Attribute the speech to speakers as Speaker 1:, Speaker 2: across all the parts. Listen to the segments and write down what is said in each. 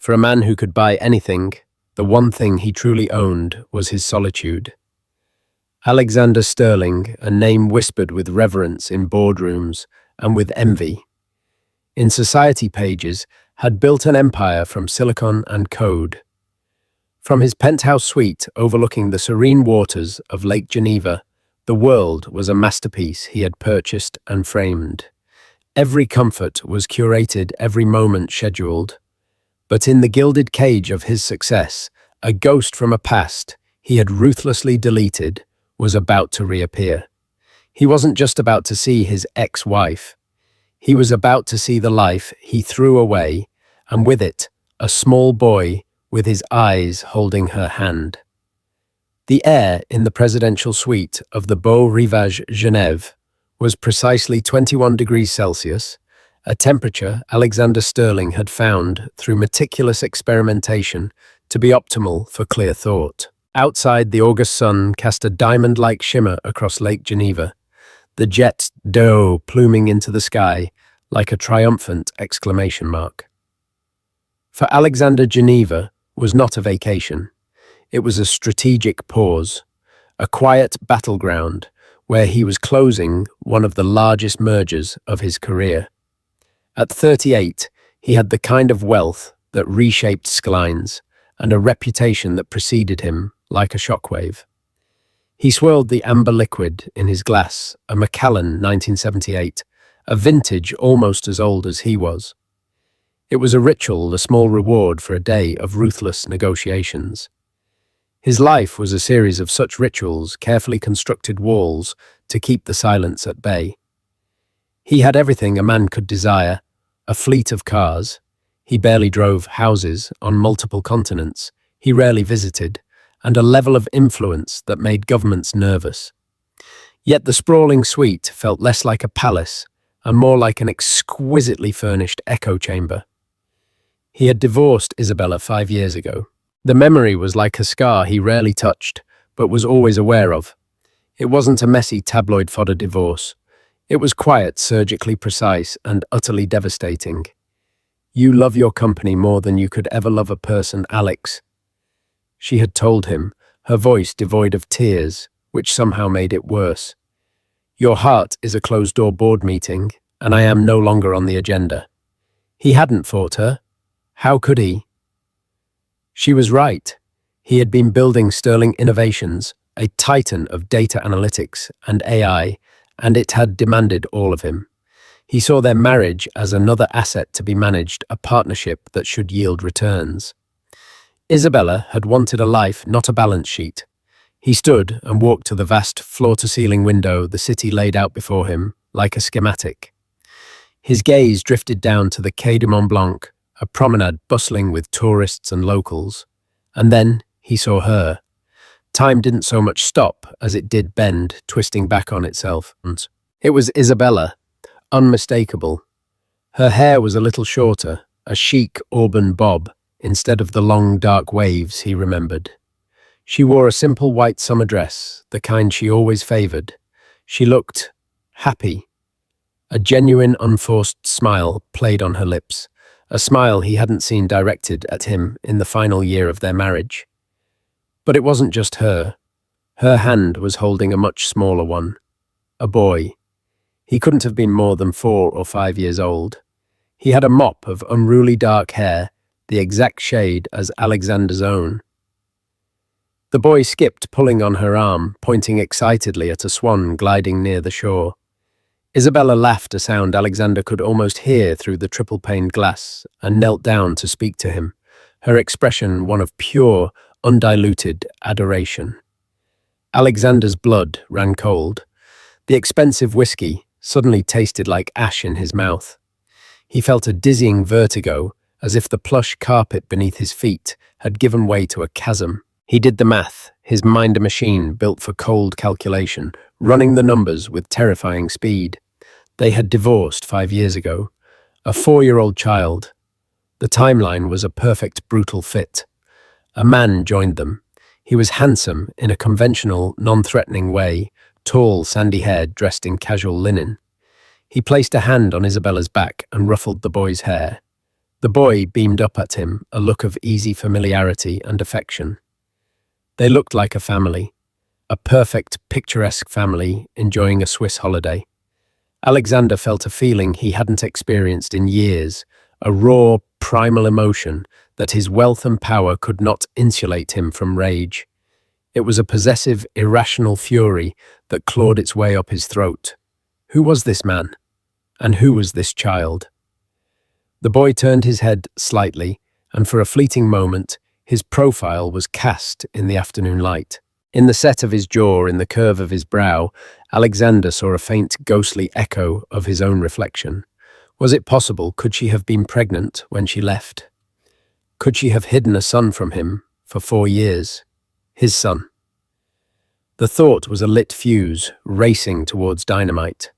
Speaker 1: For a man who could buy anything, the one thing he truly owned was his solitude. Alexander Sterling, a name whispered with reverence in boardrooms and with envy, in society pages, had built an empire from silicon and code. From his penthouse suite overlooking the serene waters of Lake Geneva, the world was a masterpiece he had purchased and framed. Every comfort was curated, every moment scheduled. But in the gilded cage of his success, a ghost from a past he had ruthlessly deleted was about to reappear. He wasn't just about to see his ex-wife. He was about to see the life he threw away, and with it, a small boy with his eyes holding her hand. The air in the presidential suite of the Beau Rivage Genève was precisely 21 degrees Celsius, a temperature Alexander Sterling had found through meticulous experimentation to be optimal for clear thought. Outside, the August sun cast a diamond-like shimmer across Lake Geneva, the jet d'eau pluming into the sky like a triumphant exclamation mark. For Alexander, Geneva was not a vacation. It was a strategic pause, a quiet battleground where he was closing one of the largest mergers of his career. At 38, he had the kind of wealth that reshaped skylines and a reputation that preceded him like a shockwave. He swirled the amber liquid in his glass, a Macallan 1978, a vintage almost as old as he was. It was a ritual, a small reward for a day of ruthless negotiations. His life was a series of such rituals, carefully constructed walls to keep the silence at bay. He had everything a man could desire, a fleet of cars. He barely drove houses on multiple continents. He rarely visited, and a level of influence that made governments nervous. Yet the sprawling suite felt less like a palace and more like an exquisitely furnished echo chamber. He had divorced Isabelle 5 years ago. The memory was like a scar he rarely touched, but was always aware of. It wasn't a messy tabloid fodder divorce. It was quiet, surgically precise, and utterly devastating. "You love your company more than you could ever love a person, Alex," she had told him, her voice devoid of tears, which somehow made it worse. "Your heart is a closed-door board meeting, and I am no longer on the agenda." He hadn't fought her. How could he? She was right. He had been building Sterling Innovations, a titan of data analytics and AI, and it had demanded all of him. He saw their marriage as another asset to be managed, a partnership that should yield returns. Isabella had wanted a life, not a balance sheet. He stood and walked to the vast floor-to-ceiling window, the city laid out before him like a schematic. His gaze drifted down to the Quai du Mont Blanc, a promenade bustling with tourists and locals. And then he saw her. Time didn't so much stop as it did bend, twisting back on itself. It was Isabella, unmistakable. Her hair was a little shorter, a chic auburn bob, instead of the long dark waves he remembered. She wore a simple white summer dress, the kind she always favored. She looked happy. A genuine, unforced smile played on her lips, a smile he hadn't seen directed at him in the final year of their marriage. But it wasn't just her. Her hand was holding a much smaller one, a boy. He couldn't have been more than 4 or 5 years old. He had a mop of unruly dark hair, the exact shade as Alexander's own. The boy skipped, pulling on her arm, pointing excitedly at a swan gliding near the shore. Isabella laughed, a sound Alexander could almost hear through the triple-paned glass, and knelt down to speak to him, her expression one of pure, undiluted adoration. Alexander's blood ran cold. The expensive whiskey suddenly tasted like ash in his mouth. He felt a dizzying vertigo, as if the plush carpet beneath his feet had given way to a chasm. He did the math, his mind a machine built for cold calculation, running the numbers with terrifying speed. They had divorced 5 years ago. A 4-year-old child. The timeline was a perfect, brutal fit. A man joined them. He was handsome in a conventional, non-threatening way, tall, sandy-haired, dressed in casual linen. He placed a hand on Isabella's back and ruffled the boy's hair. The boy beamed up at him, a look of easy familiarity and affection. They looked like a family, a perfect, picturesque family enjoying a Swiss holiday. Alexander felt a feeling he hadn't experienced in years, a raw, primal emotion that his wealth and power could not insulate him from rage. It was a possessive, irrational fury that clawed its way up his throat. Who was this man? And who was this child? The boy turned his head slightly, and for a fleeting moment, his profile was cast in the afternoon light. In the set of his jaw, in the curve of his brow, Alexander saw a faint, ghostly echo of his own reflection. Was it possible? Could she have been pregnant when she left? Could she have hidden a son from him for 4 years? His son. The thought was a lit fuse racing towards dynamite.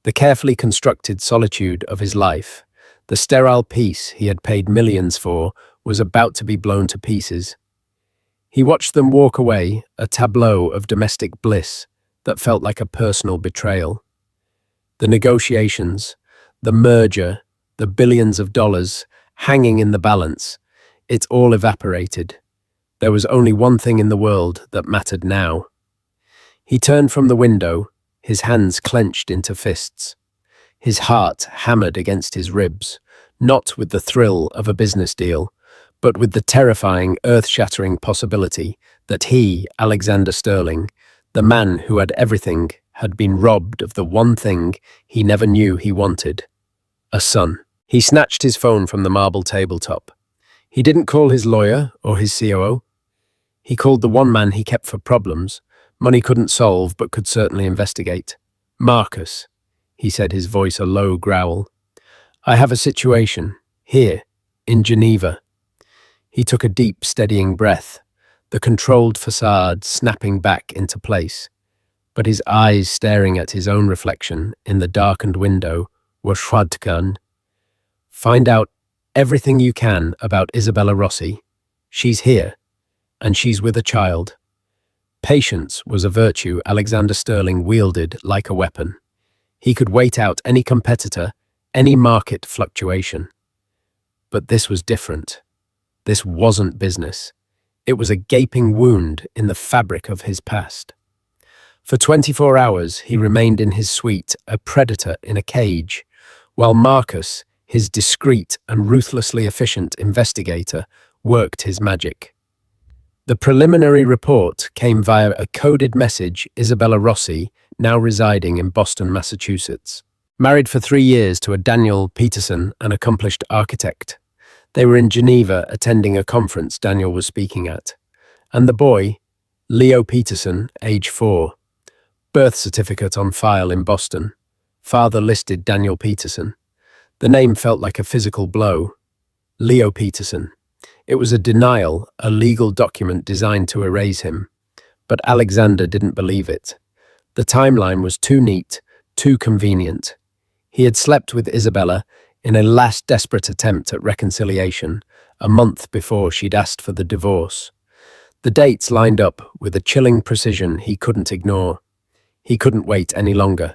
Speaker 1: The carefully constructed solitude of his life, the sterile peace he had paid millions for, was about to be blown to pieces. He watched them walk away, a tableau of domestic bliss that felt like a personal betrayal. The negotiations, the merger, the billions of dollars hanging in the balance, it all evaporated. There was only one thing in the world that mattered now. He turned from the window, his hands clenched into fists. His heart hammered against his ribs, not with the thrill of a business deal, but with the terrifying, earth-shattering possibility that he, Alexander Sterling, the man who had everything, had been robbed of the one thing he never knew he wanted: a son. He snatched his phone from the marble tabletop. He didn't call his lawyer or his COO. He called the one man he kept for problems, money couldn't solve but could certainly investigate. Marcus, he said, his voice a low growl. I have a situation, here, in Geneva. He took a deep, steadying breath, the controlled facade snapping back into place. But his eyes staring at his own reflection in the darkened window were shwadkan. Find out everything you can about Isabella Rossi. She's here, and she's with a child. Patience was a virtue Alexander Sterling wielded like a weapon. He could wait out any competitor, any market fluctuation. But this was different. This wasn't business. It was a gaping wound in the fabric of his past. For 24 hours, he remained in his suite, a predator in a cage, while Marcus, his discreet and ruthlessly efficient investigator, worked his magic. The preliminary report came via a coded message: Isabella Rossi, now residing in Boston, Massachusetts. Married for 3 years to a Daniel Peterson, an accomplished architect. They were in Geneva attending a conference Daniel was speaking at. And the boy, Leo Peterson, age 4. Birth certificate on file in Boston. Father listed Daniel Peterson. The name felt like a physical blow. Leo Peterson. It was a denial, a legal document designed to erase him. But Alexander didn't believe it. The timeline was too neat, too convenient. He had slept with Isabella in a last desperate attempt at reconciliation, a month before she'd asked for the divorce. The dates lined up with a chilling precision he couldn't ignore. He couldn't wait any longer.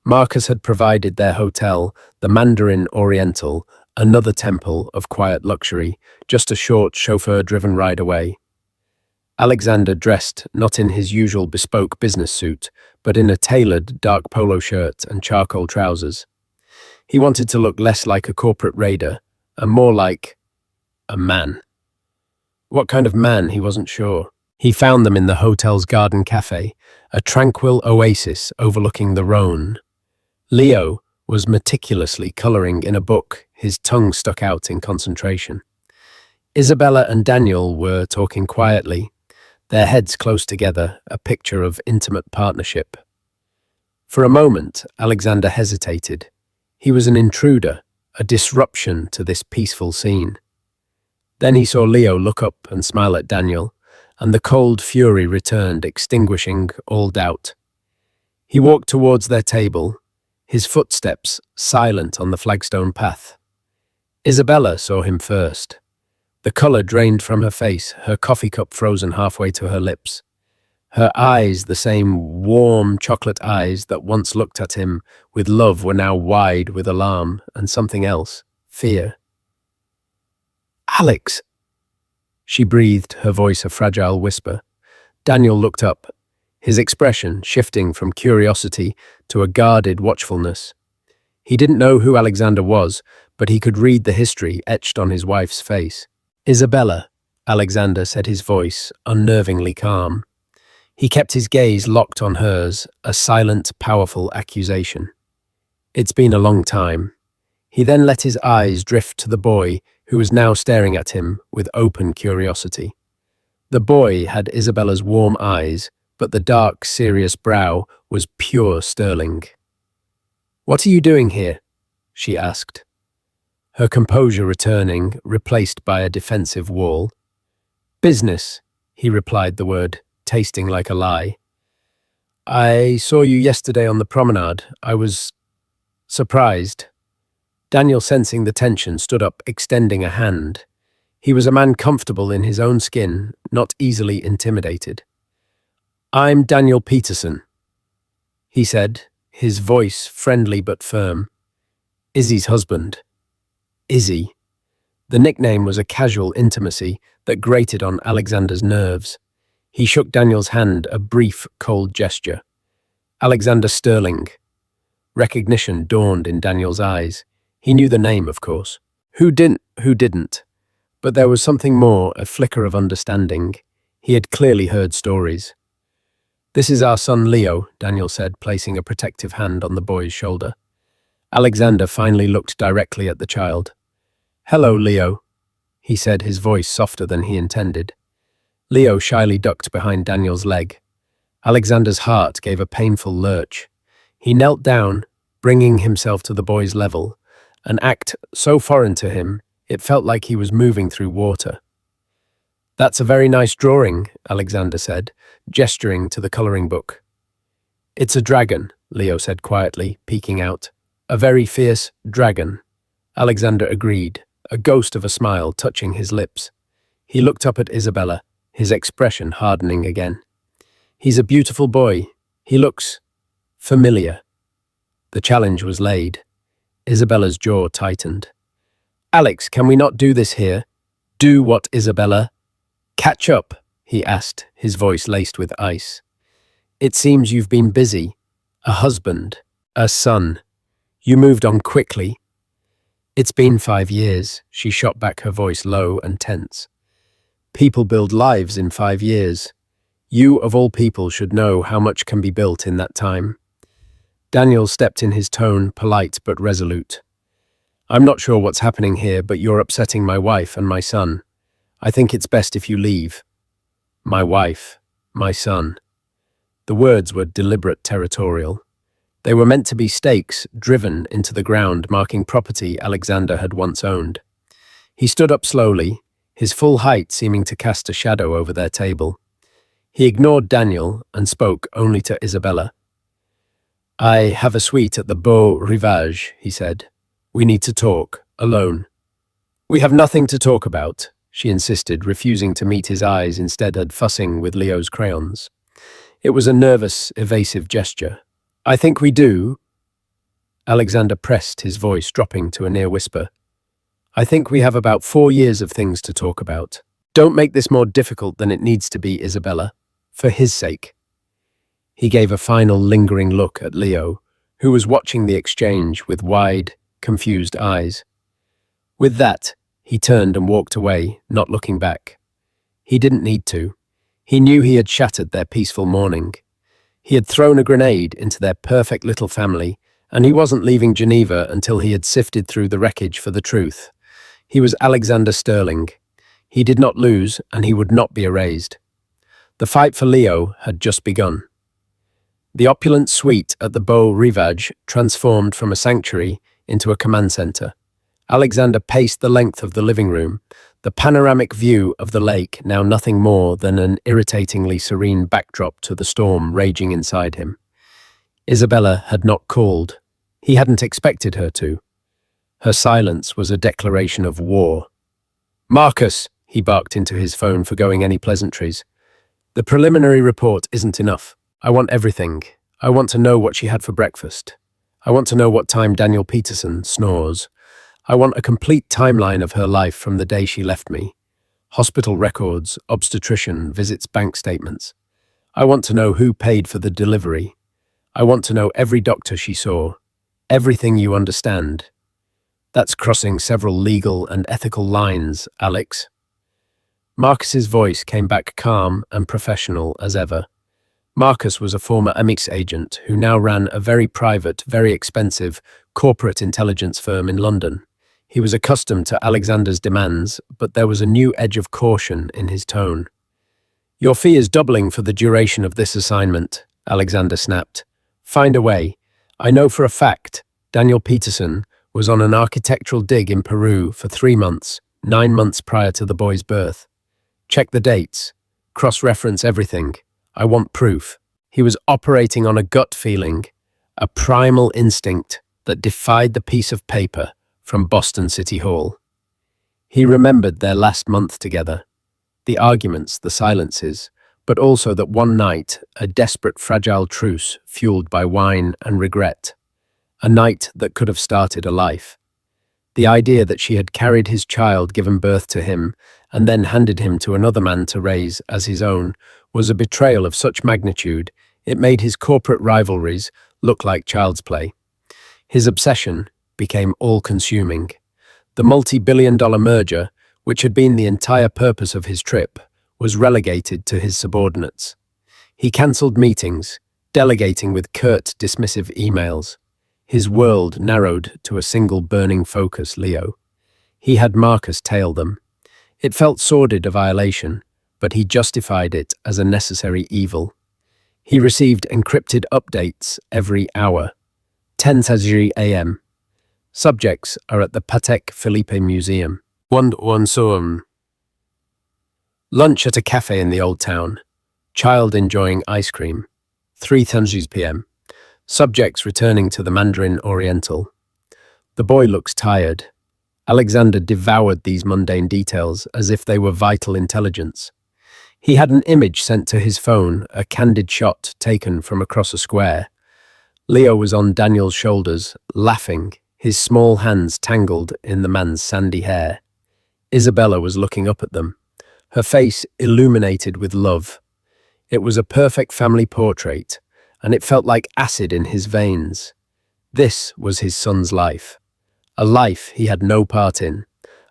Speaker 1: Marcus had provided their hotel, the Mandarin Oriental, another temple of quiet luxury, just a short chauffeur-driven ride away. Alexander dressed not in his usual bespoke business suit, but in a tailored dark polo shirt and charcoal trousers. He wanted to look less like a corporate raider and more like a man. What kind of man, he wasn't sure. He found them in the hotel's garden cafe, a tranquil oasis overlooking the Rhone. Leo was meticulously coloring in a book, his tongue stuck out in concentration. Isabella and Daniel were talking quietly, their heads close together, a picture of intimate partnership. For a moment, Alexander hesitated. He was an intruder, a disruption to this peaceful scene. Then he saw Leo look up and smile at Daniel, and the cold fury returned, extinguishing all doubt. He walked towards their table, his footsteps silent on the flagstone path. Isabella saw him first. The color drained from her face, her coffee cup frozen halfway to her lips. Her eyes, the same warm chocolate eyes that once looked at him with love, were now wide with alarm and something else, fear. Alex, she breathed, her voice a fragile whisper. Daniel looked up, his expression shifting from curiosity to a guarded watchfulness. He didn't know who Alexander was, but he could read the history etched on his wife's face. Isabella, Alexander said, his voice unnervingly calm. He kept his gaze locked on hers, a silent, powerful accusation. It's been a long time. He then let his eyes drift to the boy, who was now staring at him with open curiosity. The boy had Isabella's warm eyes, but the dark, serious brow was pure sterling. "What are you doing here?" she asked, her composure returning, replaced by a defensive wall. "Business," he replied, the word tasting like a lie. "I saw you yesterday on the promenade. I was surprised." Daniel, sensing the tension, stood up, extending a hand. He was a man comfortable in his own skin, not easily intimidated. "I'm Daniel Peterson," he said, his voice friendly but firm. "Izzy's husband." Izzy. The nickname was a casual intimacy that grated on Alexander's nerves. He shook Daniel's hand, a brief, cold gesture. Alexander Sterling. Recognition dawned in Daniel's eyes. He knew the name, of course. Who didn't? But there was something more, a flicker of understanding. He had clearly heard stories. "This is our son Leo," Daniel said, placing a protective hand on the boy's shoulder. Alexander finally looked directly at the child. "Hello, Leo," he said, his voice softer than he intended. Leo shyly ducked behind Daniel's leg. Alexander's heart gave a painful lurch. He knelt down, bringing himself to the boy's level, an act so foreign to him, it felt like he was moving through water. "That's a very nice drawing," Alexander said, gesturing to the coloring book. "It's a dragon," Leo said quietly, peeking out. "A very fierce dragon." Alexander agreed, a ghost of a smile touching his lips. He looked up at Isabella, his expression hardening again. "He's a beautiful boy. He looks familiar." The challenge was laid. Isabella's jaw tightened. "Alex, can we not do this here?" "Do what, Isabella?" "Catch up," he asked, his voice laced with ice. "It seems you've been busy. A husband, a son. You moved on quickly." "It's been 5 years," she shot back, her voice low and tense. "People build lives in 5 years. You, of all people, should know how much can be built in that time." Daniel stepped in, his tone polite but resolute. "I'm not sure what's happening here, but you're upsetting my wife and my son. I think it's best if you leave." "My wife, my son." The words were deliberate, territorial. They were meant to be stakes driven into the ground, marking property Alexander had once owned. He stood up slowly, his full height seeming to cast a shadow over their table. He ignored Daniel and spoke only to Isabella. "I have a suite at the Beau Rivage," he said. "We need to talk, alone." "We have nothing to talk about," she insisted, refusing to meet his eyes, instead of fussing with Leo's crayons. It was a nervous, evasive gesture. "I think we do." Alexander pressed, his voice dropping to a near whisper. "I think we have about 4 years of things to talk about. Don't make this more difficult than it needs to be, Isabella. For his sake." He gave a final lingering look at Leo, who was watching the exchange with wide, confused eyes. With that, he turned and walked away, not looking back. He didn't need to. He knew he had shattered their peaceful morning. He had thrown a grenade into their perfect little family, and he wasn't leaving Geneva until he had sifted through the wreckage for the truth. He was Alexander Sterling. He did not lose, and he would not be erased. The fight for Leo had just begun. The opulent suite at the Beau Rivage transformed from a sanctuary into a command center. Alexander paced the length of the living room, the panoramic view of the lake now nothing more than an irritatingly serene backdrop to the storm raging inside him. Isabella had not called. He hadn't expected her to. Her silence was a declaration of war. "Marcus," he barked into his phone, forgoing any pleasantries. "The preliminary report isn't enough. I want everything. I want to know what she had for breakfast. I want to know what time Daniel Peterson snores. I want a complete timeline of her life from the day she left me. Hospital records, obstetrician, visits, bank statements. I want to know who paid for the delivery. I want to know every doctor she saw. Everything, you understand. That's crossing several legal and ethical lines, Alex. Marcus's voice came back calm and professional as ever. Marcus was a former Amex agent who now ran a very private, very expensive corporate intelligence firm in London. He was accustomed to Alexander's demands, but there was a new edge of caution in his tone. Your fee is doubling for the duration of this assignment, Alexander snapped. Find a way. I know for a fact Daniel Peterson was on an architectural dig in Peru for 3 months, 9 months prior to the boy's birth. Check the dates. Cross-reference everything. I want proof. He was operating on a gut feeling, a primal instinct that defied the piece of paper from Boston City Hall. He remembered their last month together, the arguments, the silences, but also that one night, a desperate, fragile truce fueled by wine and regret. A night that could have started a life. The idea that she had carried his child, given birth to him, and then handed him to another man to raise as his own was a betrayal of such magnitude it made his corporate rivalries look like child's play. His obsession became all-consuming. The multi-billion-dollar merger, which had been the entire purpose of his trip, was relegated to his subordinates. He cancelled meetings, delegating with curt, dismissive emails. His world narrowed to a single burning focus, Leo. He had Marcus tail them. It felt sordid, a violation, but he justified it as a necessary evil. He received encrypted updates every hour. 10:30 a.m. Subjects are at the Patek Philippe Museum. Lunch at a cafe in the Old Town. Child enjoying ice cream. 3:30 p.m. Subjects returning to the Mandarin Oriental. The boy looks tired. Alexander devoured these mundane details as if they were vital intelligence. He had an image sent to his phone, a candid shot taken from across a square. Leo was on Daniel's shoulders, laughing, his small hands tangled in the man's sandy hair. Isabella was looking up at them, her face illuminated with love. It was a perfect family portrait, and it felt like acid in his veins. This was his son's life. A life he had no part in.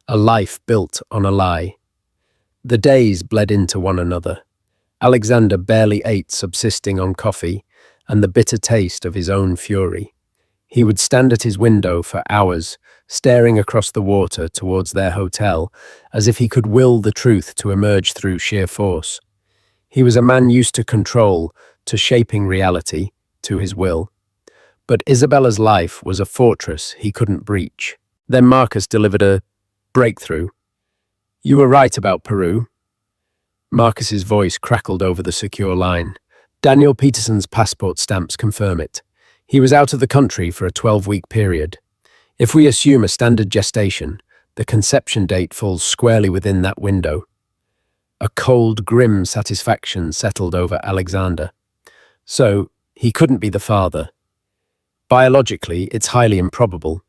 Speaker 1: A life built on a lie. The days bled into one another. Alexander barely ate, subsisting on coffee and the bitter taste of his own fury. He would stand at his window for hours, staring across the water towards their hotel, as if he could will the truth to emerge through sheer force. He was a man used to control, to shaping reality, to his will. But Isabella's life was a fortress he couldn't breach. Then Marcus delivered a breakthrough. You were right about Peru. Marcus's voice crackled over the secure line. Daniel Peterson's passport stamps confirm it. He was out of the country for a 12-week period. If we assume a standard gestation, the conception date falls squarely within that window. A cold, grim satisfaction settled over Alexander. So, he couldn't be the father. Biologically, it's highly improbable.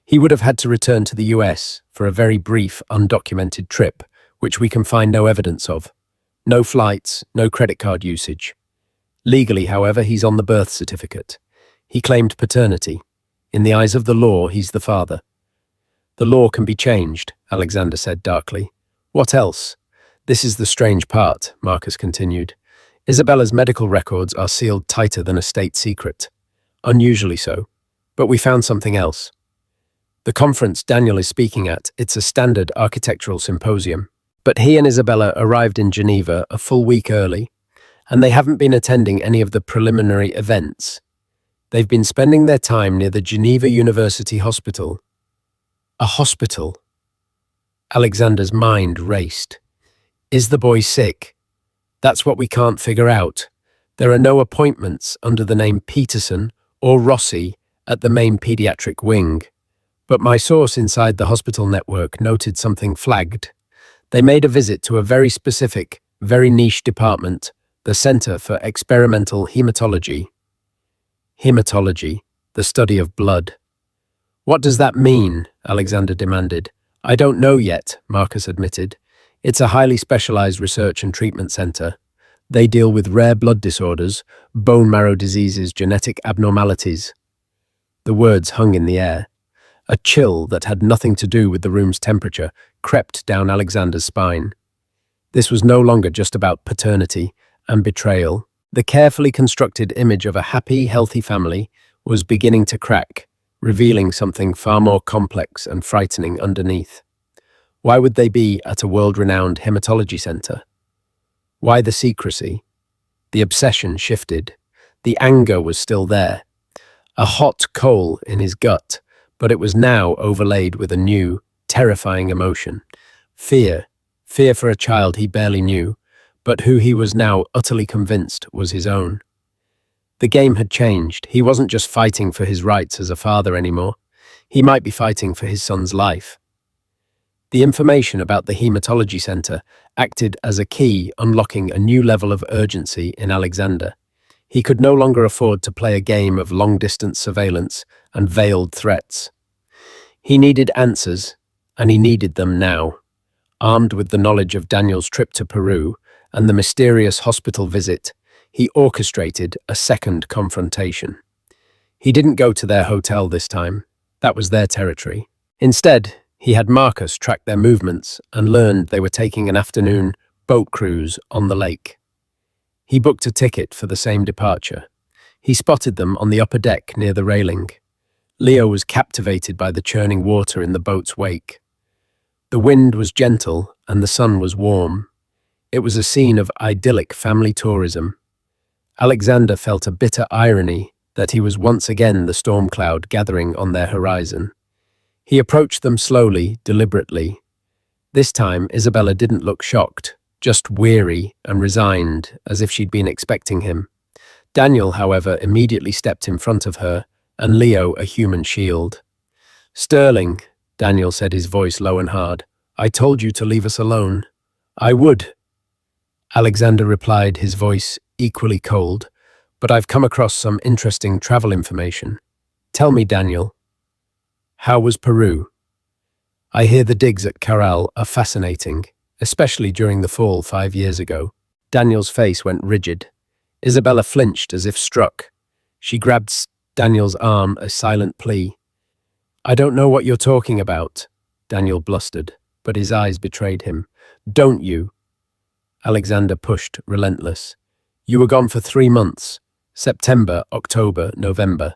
Speaker 1: He would have had to return to the US for a very brief, undocumented trip, which we can find no evidence of. No flights, no credit card usage. Legally, however, he's on the birth certificate. He claimed paternity. In the eyes of the law, he's the father. The law can be changed, Alexander said darkly. What else? This is the strange part, Marcus continued. Isabella's medical records are sealed tighter than a state secret. Unusually so. But we found something else. The conference Daniel is speaking at, it's a standard architectural symposium. But he and Isabella arrived in Geneva a full week early, and they haven't been attending any of the preliminary events. They've been spending their time near the Geneva University Hospital. A hospital. Alexander's mind raced. Is the boy sick? That's what we can't figure out. There are no appointments under the name Peterson or Rossi at the main pediatric wing. But my source inside the hospital network noted something flagged. They made a visit to a very specific, very niche department, the Center for Experimental Hematology. Hematology, the study of blood. What does that mean? Alexander demanded. I don't know yet, Marcus admitted. It's a highly specialized research and treatment center. They deal with rare blood disorders, bone marrow diseases, genetic abnormalities. The words hung in the air. A chill that had nothing to do with the room's temperature crept down Alexander's spine. This was no longer just about paternity and betrayal. The carefully constructed image of a happy, healthy family was beginning to crack, revealing something far more complex and frightening underneath. Why would they be at a world-renowned hematology center? Why the secrecy? The obsession shifted. The anger was still there. A hot coal in his gut, but it was now overlaid with a new, terrifying emotion. Fear. Fear for a child he barely knew, but who he was now utterly convinced was his own. The game had changed. He wasn't just fighting for his rights as a father anymore. He might be fighting for his son's life. The information about the hematology center acted as a key, unlocking a new level of urgency in Alexander. He could no longer afford to play a game of long-distance surveillance and veiled threats. He needed answers, and he needed them now. Armed with the knowledge of Daniel's trip to Peru and the mysterious hospital visit, he orchestrated a second confrontation. He didn't go to their hotel this time. That was their territory. Instead, he had Marcus track their movements and learned they were taking an afternoon boat cruise on the lake. He booked a ticket for the same departure. He spotted them on the upper deck near the railing. Leo was captivated by the churning water in the boat's wake. The wind was gentle and the sun was warm. It was a scene of idyllic family tourism. Alexander felt a bitter irony that he was once again the storm cloud gathering on their horizon. He approached them slowly, deliberately. This time, Isabella didn't look shocked, just weary and resigned, as if she'd been expecting him. Daniel, however, immediately stepped in front of her, and Leo a human shield. Sterling, Daniel said, his voice low and hard, I told you to leave us alone. I would. Alexander replied, his voice equally cold, but I've come across some interesting travel information. Tell me, Daniel. How was Peru? I hear the digs at Caral are fascinating, especially during the fall 5 years ago. Daniel's face went rigid. Isabella flinched as if struck. She grabbed Daniel's arm, a silent plea. I don't know what you're talking about, Daniel blustered, but his eyes betrayed him. Don't you? Alexander pushed, relentless. You were gone for 3 months, September, October, November.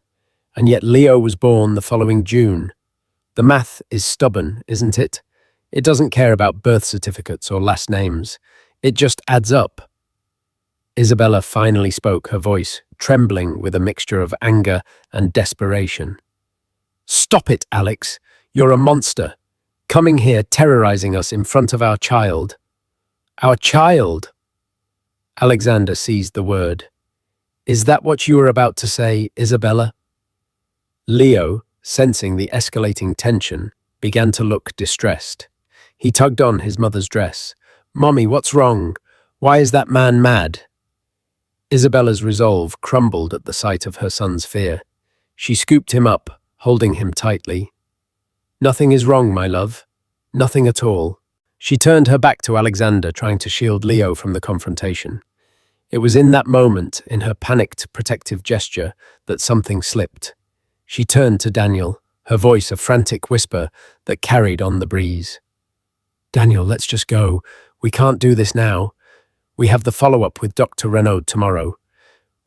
Speaker 1: And yet Leo was born the following June. The math is stubborn, isn't it? It doesn't care about birth certificates or last names. It just adds up. Isabella finally spoke, her voice trembling with a mixture of anger and desperation. Stop it, Alex. You're a monster. Coming here terrorizing us in front of our child. Our child? Alexander seized the word. Is that what you were about to say, Isabella? Leo, sensing the escalating tension, began to look distressed. He tugged on his mother's dress. Mommy, what's wrong? Why is that man mad? Isabella's resolve crumbled at the sight of her son's fear. She scooped him up, holding him tightly. Nothing is wrong, my love. Nothing at all. She turned her back to Alexander, trying to shield Leo from the confrontation. It was in that moment, in her panicked, protective gesture, that something slipped. She turned to Daniel, her voice a frantic whisper that carried on the breeze. Daniel, let's just go. We can't do this now. We have the follow-up with Dr. Renaud tomorrow.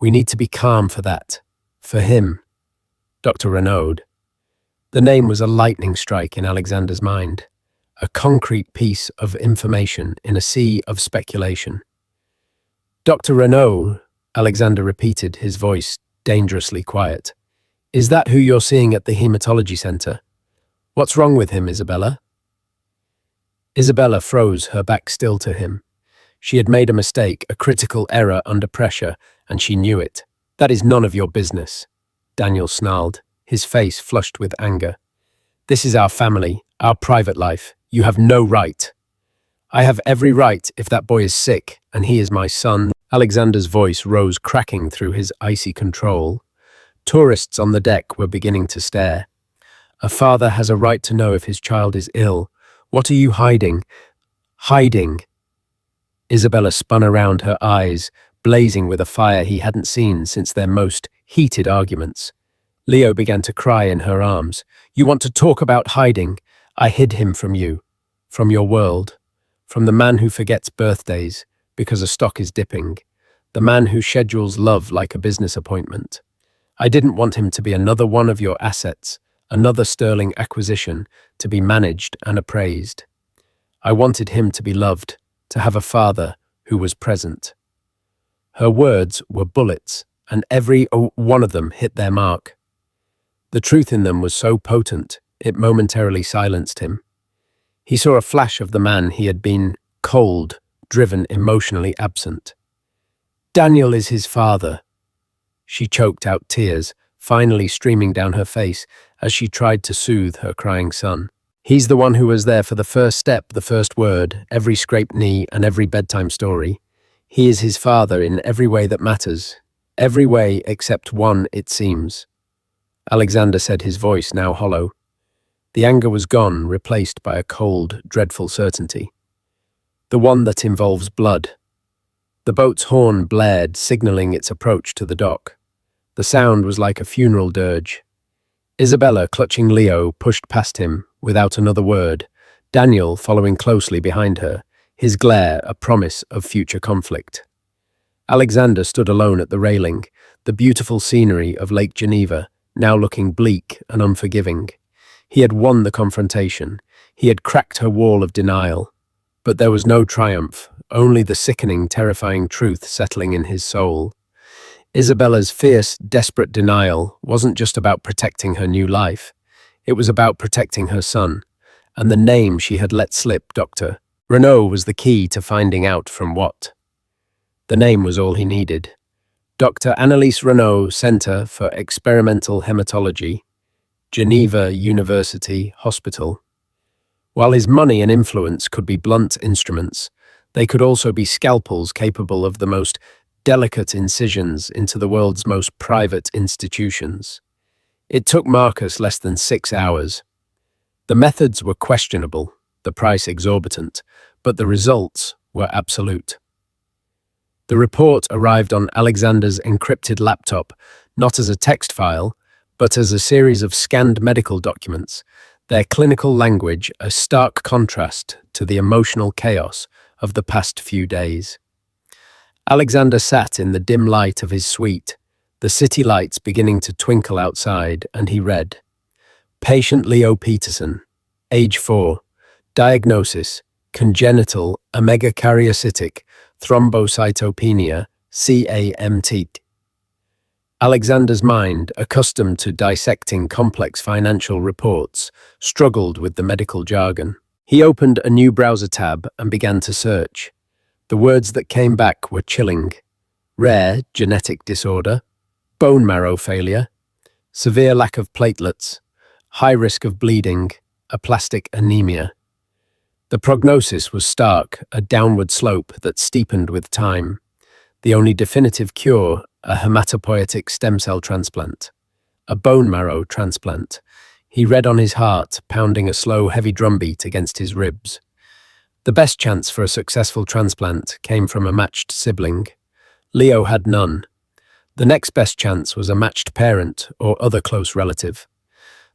Speaker 1: We need to be calm for that. For him. Dr. Renaud. The name was a lightning strike in Alexander's mind. A concrete piece of information in a sea of speculation. Dr. Renaud, Alexander repeated, his voice dangerously quiet. Is that who you're seeing at the hematology center? What's wrong with him, Isabella? Isabella froze, her back still to him. She had made a mistake, a critical error under pressure, and she knew it. That is none of your business, Daniel snarled, his face flushed with anger. This is our family, our private life. You have no right. I have every right if that boy is sick, and he is my son. Alexander's voice rose, cracking through his icy control. Tourists on the deck were beginning to stare. A father has a right to know if his child is ill. What are you hiding? Hiding. Isabella spun around, her eyes blazing with a fire he hadn't seen since their most heated arguments. Leo began to cry in her arms. You want to talk about hiding? I hid him from you, from your world, from the man who forgets birthdays because a stock is dipping, the man who schedules love like a business appointment. I didn't want him to be another one of your assets, another sterling acquisition to be managed and appraised. I wanted him to be loved, to have a father who was present. Her words were bullets, and every one of them hit their mark. The truth in them was so potent, it momentarily silenced him. He saw a flash of the man he had been: cold, driven, emotionally absent. Daniel is his father. She choked out tears, finally streaming down her face as she tried to soothe her crying son. He's the one who was there for the first step, the first word, every scraped knee, and every bedtime story. He is his father in every way that matters. Every way except one, it seems. Alexander said, his voice now hollow. The anger was gone, replaced by a cold, dreadful certainty. The one that involves blood. The boat's horn blared, signaling its approach to the dock. The sound was like a funeral dirge. Isabella, clutching Leo, pushed past him, without another word, Daniel following closely behind her, his glare a promise of future conflict. Alexander stood alone at the railing, the beautiful scenery of Lake Geneva now looking bleak and unforgiving. He had won the confrontation. He had cracked her wall of denial. But there was no triumph, only the sickening, terrifying truth settling in his soul. Isabella's fierce, desperate denial wasn't just about protecting her new life. It was about protecting her son, and the name she had let slip, Dr. Renaud, was the key to finding out from what. The name was all he needed. Dr. Annalise Renaud, Center for Experimental Hematology, Geneva University Hospital. While his money and influence could be blunt instruments, they could also be scalpels capable of the most delicate incisions into the world's most private institutions. It took Marcus less than 6 hours. The methods were questionable, the price exorbitant, but the results were absolute. The report arrived on Alexander's encrypted laptop, not as a text file, but as a series of scanned medical documents, their clinical language a stark contrast to the emotional chaos of the past few days. Alexander sat in the dim light of his suite, the city lights beginning to twinkle outside, and he read, Patient Leo Peterson, age 4, diagnosis, congenital omega-karyocytic thrombocytopenia, CAMT. Alexander's mind, accustomed to dissecting complex financial reports, struggled with the medical jargon. He opened a new browser tab and began to search. The words that came back were chilling. Rare genetic disorder, bone marrow failure, severe lack of platelets, high risk of bleeding, aplastic anemia. The prognosis was stark, a downward slope that steepened with time. The only definitive cure, a hematopoietic stem cell transplant. A bone marrow transplant. He read on his heart, pounding a slow, heavy drumbeat against his ribs. The best chance for a successful transplant came from a matched sibling. Leo had none. The next best chance was a matched parent or other close relative.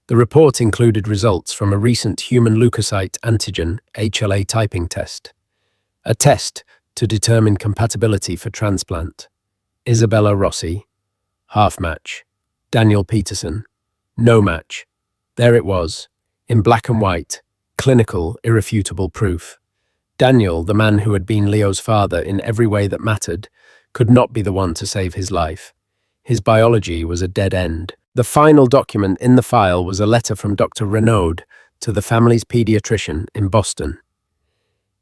Speaker 1: The report included results from a recent human leukocyte antigen HLA typing test. A test to determine compatibility for transplant. Isabella Rossi, half match. Daniel Peterson, no match. There it was, in black and white, clinical, irrefutable proof. Daniel, the man who had been Leo's father in every way that mattered, could not be the one to save his life. His biology was a dead end. The final document in the file was a letter from Dr. Renaud to the family's pediatrician in Boston.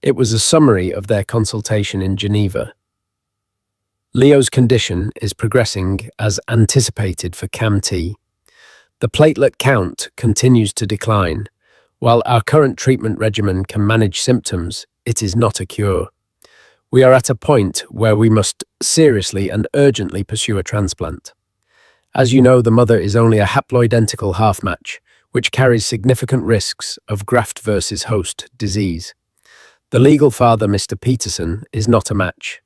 Speaker 1: It was a summary of their consultation in Geneva. Leo's condition is progressing as anticipated for CAMT. The platelet count continues to decline. While our current treatment regimen can manage symptoms, it is not a cure. We are at a point where we must seriously and urgently pursue a transplant. As you know, the mother is only a haploidentical half-match, which carries significant risks of graft versus host disease. The legal father, Mr. Peterson, is not a match.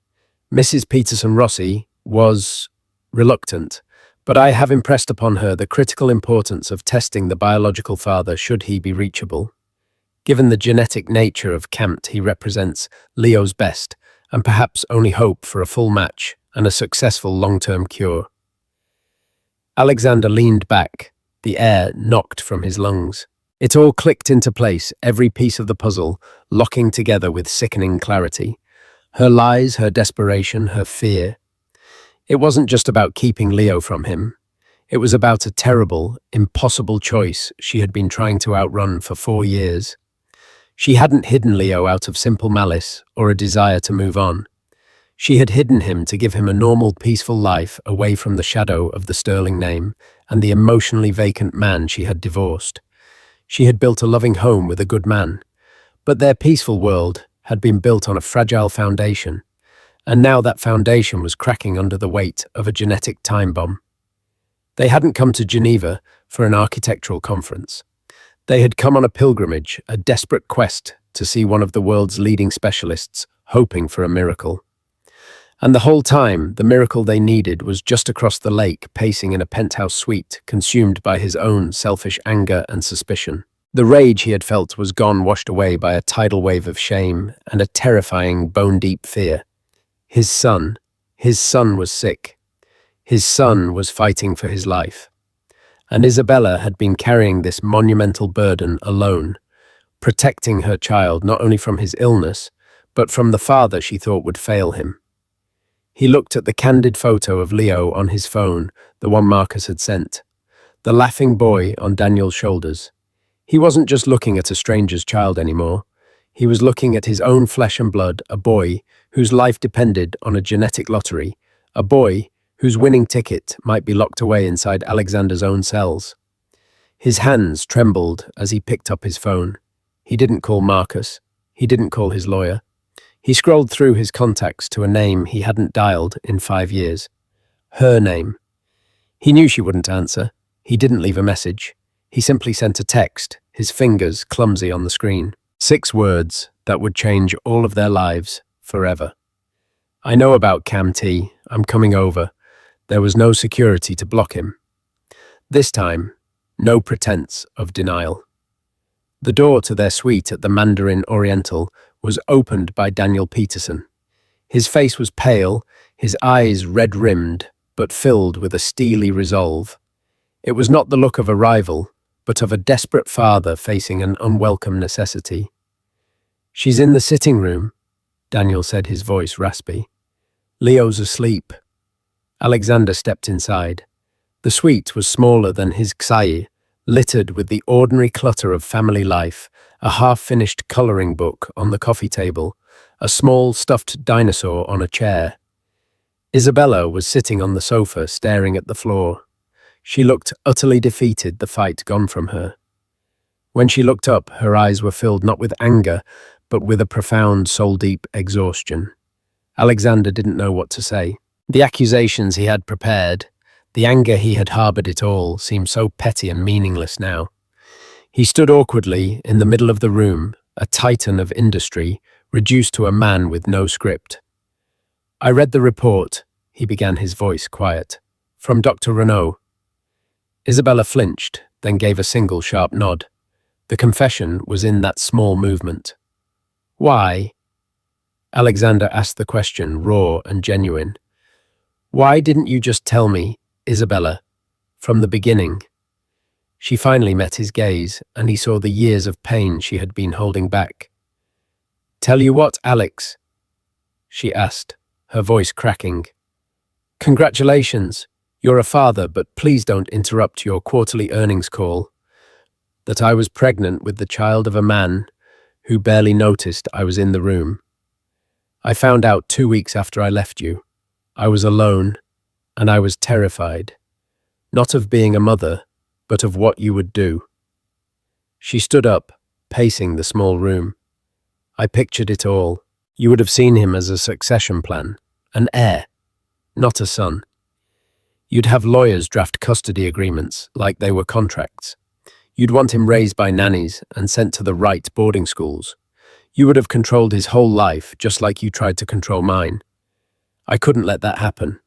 Speaker 1: Mrs. Peterson Rossi was reluctant, but I have impressed upon her the critical importance of testing the biological father should he be reachable. Given the genetic nature of Camt, he represents Leo's best and perhaps only hope for a full match and a successful long-term cure. Alexander leaned back, the air knocked from his lungs. It all clicked into place, every piece of the puzzle locking together with sickening clarity. Her lies, her desperation, her fear. It wasn't just about keeping Leo from him. It was about a terrible, impossible choice she had been trying to outrun for 4 years. She hadn't hidden Leo out of simple malice or a desire to move on. She had hidden him to give him a normal, peaceful life away from the shadow of the sterling name and the emotionally vacant man she had divorced. She had built a loving home with a good man, but their peaceful world had been built on a fragile foundation, and now that foundation was cracking under the weight of a genetic time bomb. They hadn't come to Geneva for an architectural conference. They had come on a pilgrimage, a desperate quest to see one of the world's leading specialists, hoping for a miracle. And the whole time, the miracle they needed was just across the lake, pacing in a penthouse suite, consumed by his own selfish anger and suspicion. The rage he had felt was gone, washed away by a tidal wave of shame and a terrifying, bone-deep fear. His son was sick. His son was fighting for his life. And Isabella had been carrying this monumental burden alone, protecting her child not only from his illness, but from the father she thought would fail him. He looked at the candid photo of Leo on his phone, the one Marcus had sent, the laughing boy on Daniel's shoulders. He wasn't just looking at a stranger's child anymore. He was looking at his own flesh and blood, a boy whose life depended on a genetic lottery, a boy whose winning ticket might be locked away inside Alexander's own cells. His hands trembled as he picked up his phone. He didn't call Marcus. He didn't call his lawyer. He scrolled through his contacts to a name he hadn't dialed in 5 years. Her name. He knew she wouldn't answer. He didn't leave a message. He simply sent a text, his fingers clumsy on the screen. 6 words that would change all of their lives forever. I know about Cam T. I'm coming over. There was no security to block him. This time, no pretense of denial. The door to their suite at the Mandarin Oriental was opened by Daniel Peterson. His face was pale, his eyes red-rimmed, but filled with a steely resolve. It was not the look of a rival, but of a desperate father facing an unwelcome necessity. "She's in the sitting room," Daniel said, his voice raspy. "Leo's asleep." Alexander stepped inside. The suite was smaller than his xai, littered with the ordinary clutter of family life, a half-finished coloring book on the coffee table, a small stuffed dinosaur on a chair. Isabella was sitting on the sofa, staring at the floor. She looked utterly defeated, the fight gone from her. When she looked up, her eyes were filled not with anger, but with a profound, soul-deep exhaustion. Alexander didn't know what to say. The accusations he had prepared, the anger he had harbored, it all seemed so petty and meaningless now. He stood awkwardly in the middle of the room, a titan of industry, reduced to a man with no script. "I read the report," he began, his voice quiet, "from Dr. Renaud." Isabella flinched, then gave a single sharp nod. The confession was in that small movement. "Why?" Alexander asked the question, raw and genuine. "Why didn't you just tell me, Isabella, from the beginning?" She finally met his gaze, and he saw the years of pain she had been holding back. "Tell you what, Alex?" she asked, her voice cracking. "Congratulations, you're a father, but please don't interrupt your quarterly earnings call. That I was pregnant with the child of a man who barely noticed I was in the room. I found out 2 weeks after I left you. I was alone, and I was terrified, not of being a mother, but of what you would do." She stood up, pacing the small room. "I pictured it all. You would have seen him as a succession plan, an heir, not a son. You'd have lawyers draft custody agreements like they were contracts. You'd want him raised by nannies and sent to the right boarding schools. You would have controlled his whole life, just like you tried to control mine. I couldn't let that happen.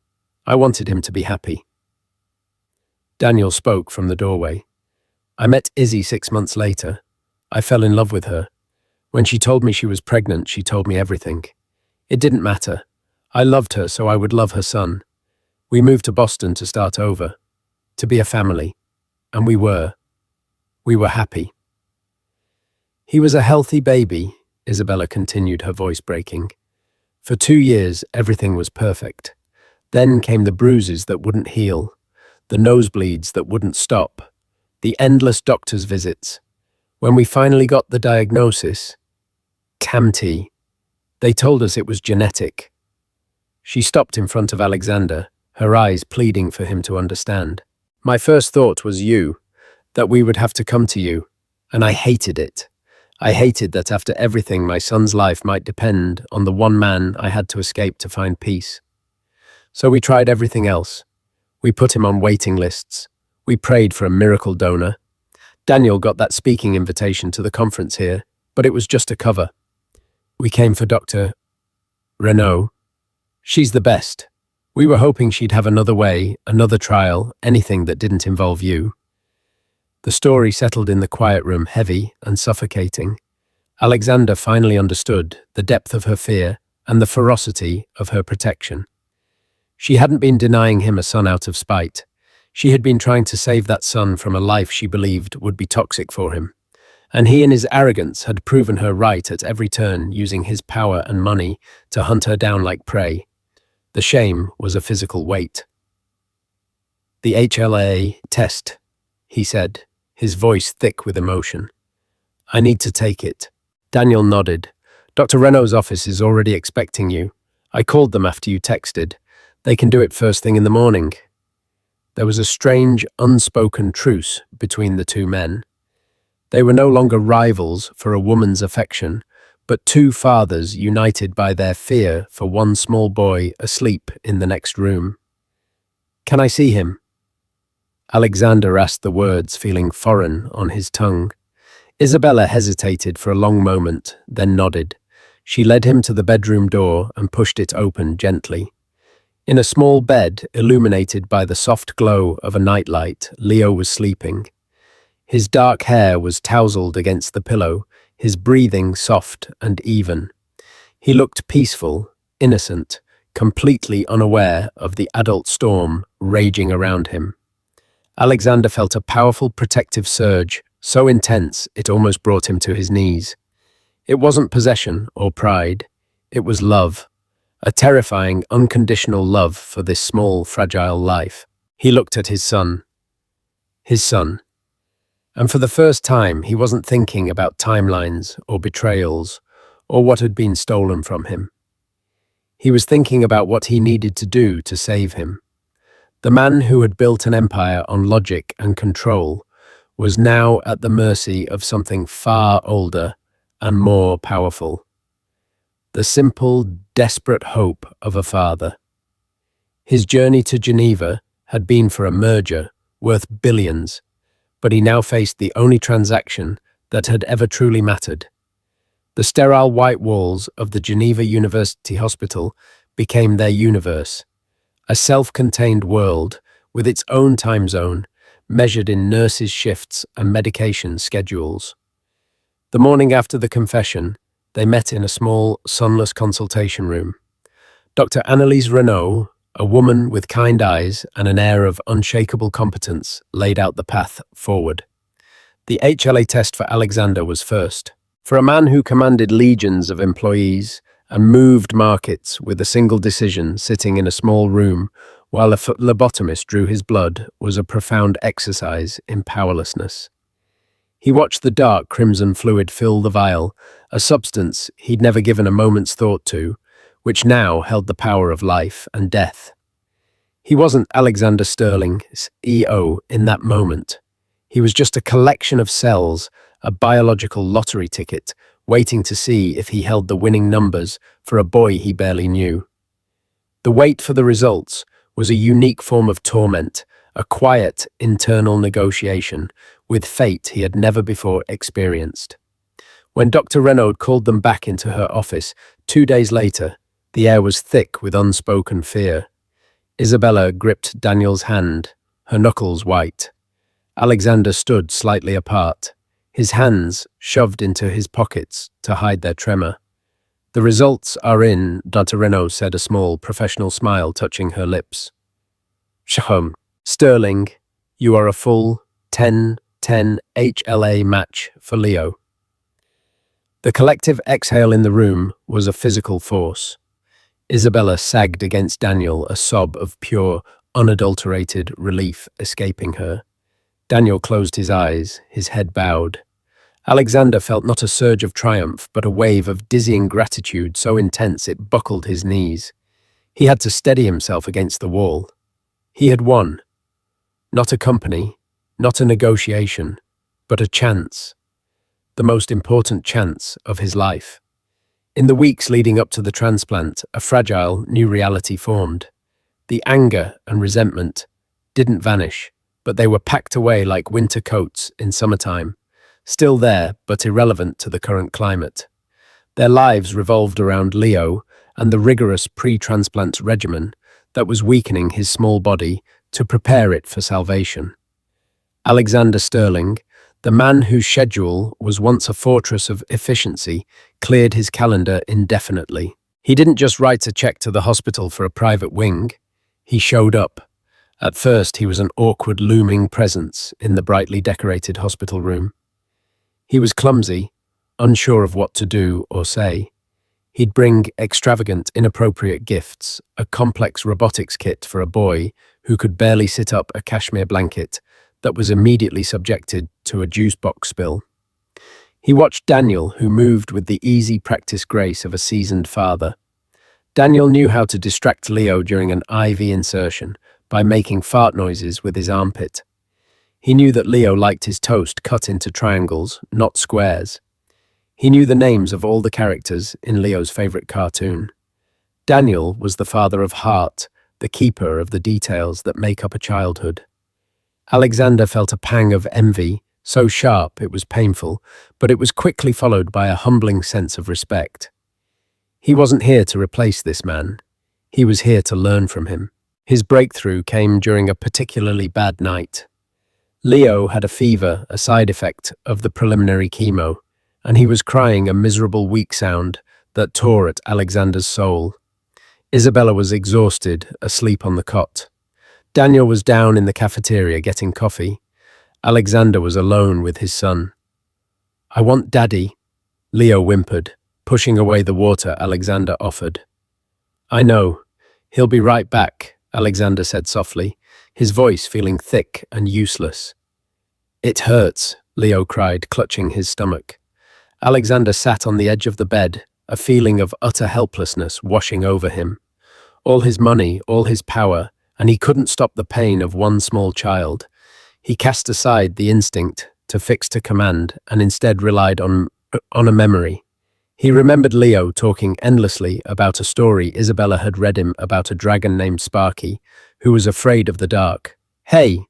Speaker 1: I wanted him to be happy. Daniel spoke from the doorway. I met Izzy 6 months later. I fell in love with her. When she told me she was pregnant, she told me everything. It didn't matter. I loved her, so I would love her son. We moved to Boston to start over, to be a family. And we were. We were happy. He was a healthy baby, Isabella continued, her voice breaking. For 2 years, everything was perfect. Then came the bruises that wouldn't heal, the nosebleeds that wouldn't stop, the endless doctor's visits. When we finally got the diagnosis, CAMT, they told us it was genetic. She stopped in front of Alexander, her eyes pleading for him to understand. My first thought was you, that we would have to come to you, and I hated it. I hated that after everything, my son's life might depend on the one man I had to escape to find peace. So we tried everything else. We put him on waiting lists. We prayed for a miracle donor. Daniel got that speaking invitation to the conference here, but it was just a cover. We came for Dr. Renaud. She's the best. We were hoping she'd have another way, another trial, anything that didn't involve you. The story settled in the quiet room, heavy and suffocating. Alexander finally understood the depth of her fear and the ferocity of her protection. She hadn't been denying him a son out of spite. She had been trying to save that son from a life she believed would be toxic for him. And he in his arrogance had proven her right at every turn, using his power and money to hunt her down like prey. The shame was a physical weight. The HLA test, he said, his voice thick with emotion. I need to take it. Daniel nodded. Dr. Renaud's office is already expecting you. I called them after you texted. They can do it first thing in the morning. There was a strange, unspoken truce between the two men. They were no longer rivals for a woman's affection, but two fathers united by their fear for one small boy asleep in the next room. Can I see him? Alexander asked, the words feeling foreign on his tongue. Isabella hesitated for a long moment, then nodded. She led him to the bedroom door and pushed it open gently. In a small bed, illuminated by the soft glow of a nightlight, Leo was sleeping. His dark hair was tousled against the pillow, his breathing soft and even. He looked peaceful, innocent, completely unaware of the adult storm raging around him. Alexander felt a powerful protective surge, so intense it almost brought him to his knees. It wasn't possession or pride, it was love. A terrifying, unconditional love for this small, fragile life. He looked at his son. His son. And for the first time, he wasn't thinking about timelines or betrayals or what had been stolen from him. He was thinking about what he needed to do to save him. The man who had built an empire on logic and control was now at the mercy of something far older and more powerful. The simple, desperate hope of a father. His journey to Geneva had been for a merger worth billions, but he now faced the only transaction that had ever truly mattered. The sterile white walls of the Geneva University Hospital became their universe, a self-contained world with its own time zone, measured in nurses' shifts and medication schedules. The morning after the confession, they met in a small, sunless consultation room. Dr. Annelise Renaud, a woman with kind eyes and an air of unshakable competence, laid out the path forward. The HLA test for Alexander was first. For a man who commanded legions of employees and moved markets with a single decision, sitting in a small room while a phlebotomist drew his blood was a profound exercise in powerlessness. He watched the dark crimson fluid fill the vial, a substance he'd never given a moment's thought to, which now held the power of life and death. He wasn't Alexander Sterling's EO in that moment. He was just a collection of cells, a biological lottery ticket, waiting to see if he held the winning numbers for a boy he barely knew. The wait for the results was a unique form of torment, a quiet internal negotiation with fate he had never before experienced. When Dr. Renaud called them back into her office 2 days later, the air was thick with unspoken fear. Isabella gripped Daniel's hand, her knuckles white. Alexander stood slightly apart, his hands shoved into his pockets to hide their tremor. "The results are in," Dr. Renaud said, a small, professional smile touching her lips. "Shahom, Sterling, you are a full 10-10 HLA match for Leo." The collective exhale in the room was a physical force. Isabella sagged against Daniel, a sob of pure, unadulterated relief escaping her. Daniel closed his eyes, his head bowed. Alexander felt not a surge of triumph, but a wave of dizzying gratitude so intense it buckled his knees. He had to steady himself against the wall. He had won. Not a company, not a negotiation, but a chance. The most important chance of his life. In the weeks leading up to the transplant, a fragile new reality formed. The anger and resentment didn't vanish, but they were packed away like winter coats in summertime, still there but irrelevant to the current climate. Their lives revolved around Leo and the rigorous pre-transplant regimen that was weakening his small body to prepare it for salvation. Alexander Sterling, the man whose schedule was once a fortress of efficiency, cleared his calendar indefinitely. He didn't just write a check to the hospital for a private wing. He showed up. At first, he was an awkward, looming presence in the brightly decorated hospital room. He was clumsy, unsure of what to do or say. He'd bring extravagant, inappropriate gifts, a complex robotics kit for a boy who could barely sit up a cashmere blanket that was immediately subjected to a juice box spill. He watched Daniel, who moved with the easy practice grace of a seasoned father. Daniel knew how to distract Leo during an IV insertion by making fart noises with his armpit. He knew that Leo liked his toast cut into triangles, not squares. He knew the names of all the characters in Leo's favorite cartoon. Daniel was the father of heart, the keeper of the details that make up a childhood. Alexander felt a pang of envy, so sharp it was painful, but it was quickly followed by a humbling sense of respect. He wasn't here to replace this man. He was here to learn from him. His breakthrough came during a particularly bad night. Leo had a fever, a side effect of the preliminary chemo, and he was crying a miserable, weak sound that tore at Alexander's soul. Isabella was exhausted, asleep on the cot. Daniel was down in the cafeteria getting coffee. Alexander was alone with his son. "I want Daddy," Leo whimpered, pushing away the water Alexander offered. "I know. He'll be right back," Alexander said softly, his voice feeling thick and useless. "It hurts," Leo cried, clutching his stomach. Alexander sat on the edge of the bed, a feeling of utter helplessness washing over him. All his money, all his power, and he couldn't stop the pain of one small child. He cast aside the instinct to fix to command and instead relied on a memory. He remembered Leo talking endlessly about a story Isabella had read him about a dragon named Sparky, who was afraid of the dark. "Hey,"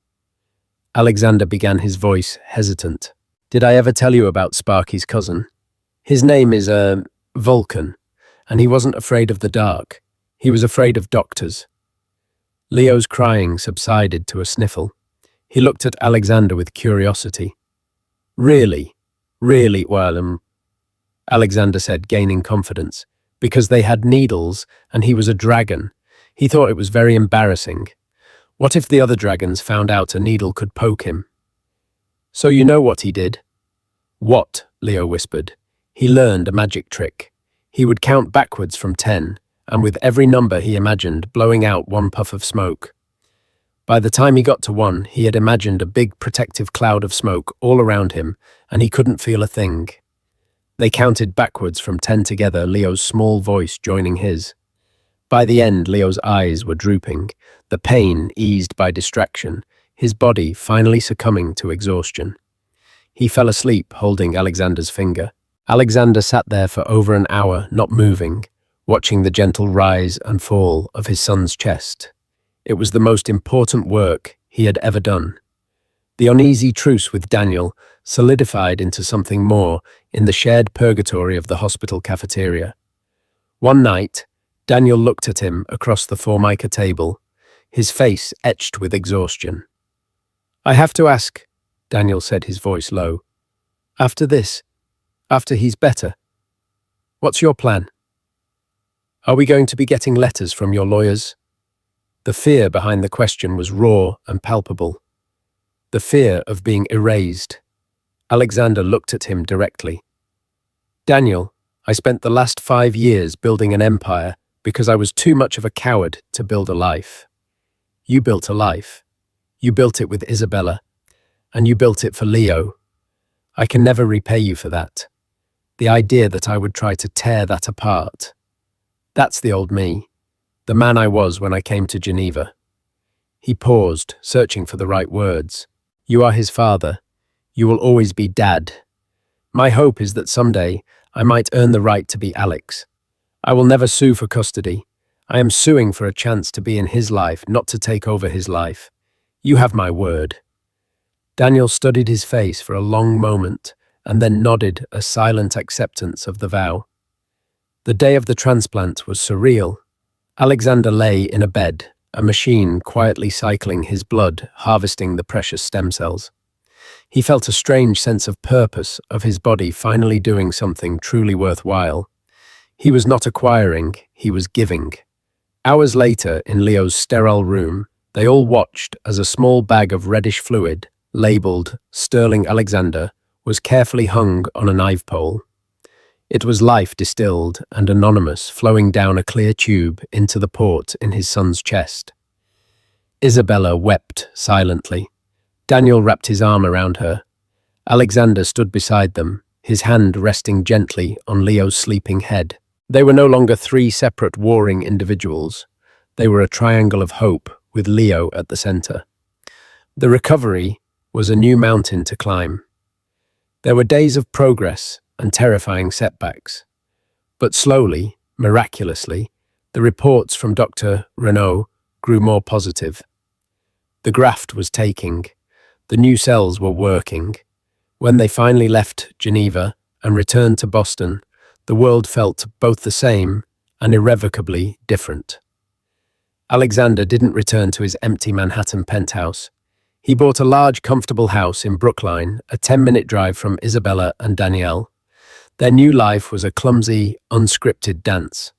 Speaker 1: Alexander began, his voice hesitant. "Did I ever tell you about Sparky's cousin? His name is, Vulcan, and he wasn't afraid of the dark. He was afraid of doctors." Leo's crying subsided to a sniffle. He looked at Alexander with curiosity. Really, well, Alexander said, gaining confidence. Because they had needles and he was a dragon. He thought it was very embarrassing. What if the other dragons found out a needle could poke him? "So you know what he did?" "What?" Leo whispered. "He learned a magic trick. He would count backwards from 10, and with every number he imagined blowing out one puff of smoke. By the time he got to 1, he had imagined a big protective cloud of smoke all around him, and he couldn't feel a thing." They counted backwards from 10 together, Leo's small voice joining his. By the end, Leo's eyes were drooping, the pain eased by distraction, his body finally succumbing to exhaustion. He fell asleep, holding Alexander's finger. Alexander sat there for over an hour, not moving, watching the gentle rise and fall of his son's chest. It was the most important work he had ever done. The uneasy truce with Daniel solidified into something more in the shared purgatory of the hospital cafeteria. One night, Daniel looked at him across the formica table, his face etched with exhaustion. "I have to ask," Daniel said, his voice low. "After this, after he's better, what's your plan? Are we going to be getting letters from your lawyers?" The fear behind the question was raw and palpable. The fear of being erased. Alexander looked at him directly. "Daniel, I spent the last 5 years building an empire because I was too much of a coward to build a life. You built a life. You built it with Isabella, and you built it for Leo. I can never repay you for that. The idea that I would try to tear that apart. That's the old me, the man I was when I came to Geneva." He paused, searching for the right words. "You are his father. You will always be Dad. My hope is that someday I might earn the right to be Alex. I will never sue for custody. I am suing for a chance to be in his life, not to take over his life. You have my word." Daniel studied his face for a long moment and then nodded a silent acceptance of the vow. The day of the transplant was surreal. Alexander lay in a bed, a machine quietly cycling his blood, harvesting the precious stem cells. He felt a strange sense of purpose, of his body finally doing something truly worthwhile. He was not acquiring, he was giving. Hours later, in Leo's sterile room, they all watched as a small bag of reddish fluid, labeled Sterling Alexander, was carefully hung on a knife pole. It was life distilled and anonymous, flowing down a clear tube into the port in his son's chest. Isabella wept silently. Daniel wrapped his arm around her. Alexander stood beside them, his hand resting gently on Leo's sleeping head. They were no longer 3 separate warring individuals. They were a triangle of hope, with Leo at the center. The recovery was a new mountain to climb. There were days of progress and terrifying setbacks. But slowly, miraculously, the reports from Dr. Renaud grew more positive. The graft was taking. The new cells were working. When they finally left Geneva and returned to Boston, the world felt both the same and irrevocably different. Alexander didn't return to his empty Manhattan penthouse. He bought a large, comfortable house in Brookline, a 10-minute drive from Isabella and Danielle. Their new life was a clumsy, unscripted dance.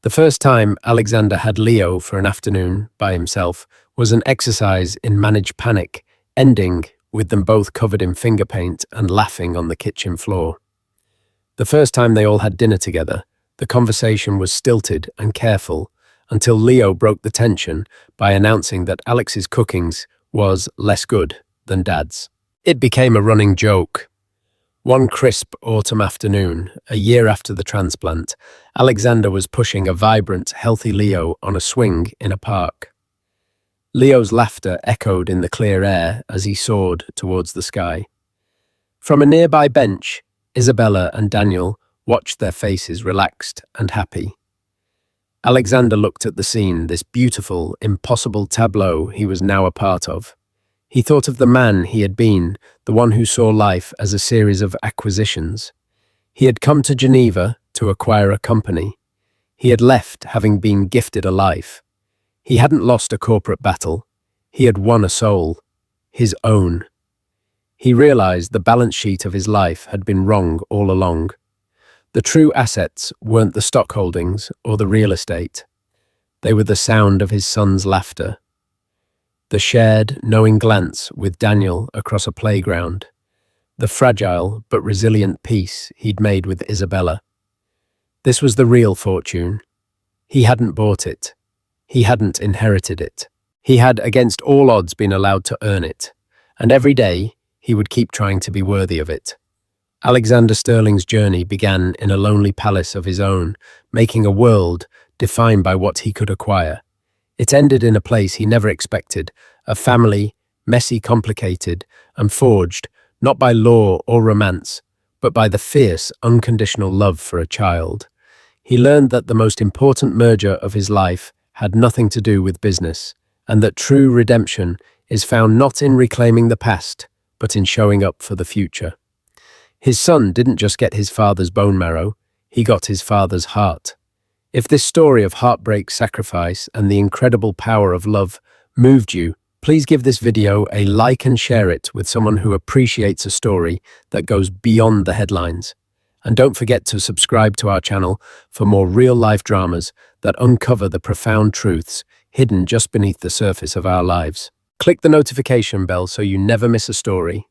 Speaker 1: The first time Alexander had Leo for an afternoon by himself was an exercise in managed panic, ending with them both covered in finger paint and laughing on the kitchen floor. The first time they all had dinner together, the conversation was stilted and careful until Leo broke the tension by announcing that Alex's cookings was less good than Dad's. It became a running joke. One crisp autumn afternoon, a year after the transplant, Alexander was pushing a vibrant, healthy Leo on a swing in a park. Leo's laughter echoed in the clear air as he soared towards the sky. From a nearby bench, Isabella and Daniel watched their faces relaxed and happy. Alexander looked at the scene, this beautiful, impossible tableau he was now a part of. He thought of the man he had been, the one who saw life as a series of acquisitions. He had come to Geneva to acquire a company. He had left having been gifted a life. He hadn't lost a corporate battle. He had won a soul, his own. He realized the balance sheet of his life had been wrong all along. The true assets weren't the stock holdings or the real estate. They were the sound of his son's laughter, the shared, knowing glance with Daniel across a playground, the fragile but resilient peace he'd made with Isabella. This was the real fortune. He hadn't bought it. He hadn't inherited it. He had, against all odds, been allowed to earn it, and every day he would keep trying to be worthy of it. Alexander Sterling's journey began in a lonely palace of his own, making a world defined by what he could acquire. It ended in a place he never expected, a family, messy, complicated, and forged, not by law or romance, but by the fierce, unconditional love for a child. He learned that the most important merger of his life had nothing to do with business, and that true redemption is found not in reclaiming the past, but in showing up for the future. His son didn't just get his father's bone marrow, he got his father's heart. If this story of heartbreak, sacrifice, and the incredible power of love moved you, please give this video a like and share it with someone who appreciates a story that goes beyond the headlines. And don't forget to subscribe to our channel for more real-life dramas that uncover the profound truths hidden just beneath the surface of our lives. Click the notification bell so you never miss a story.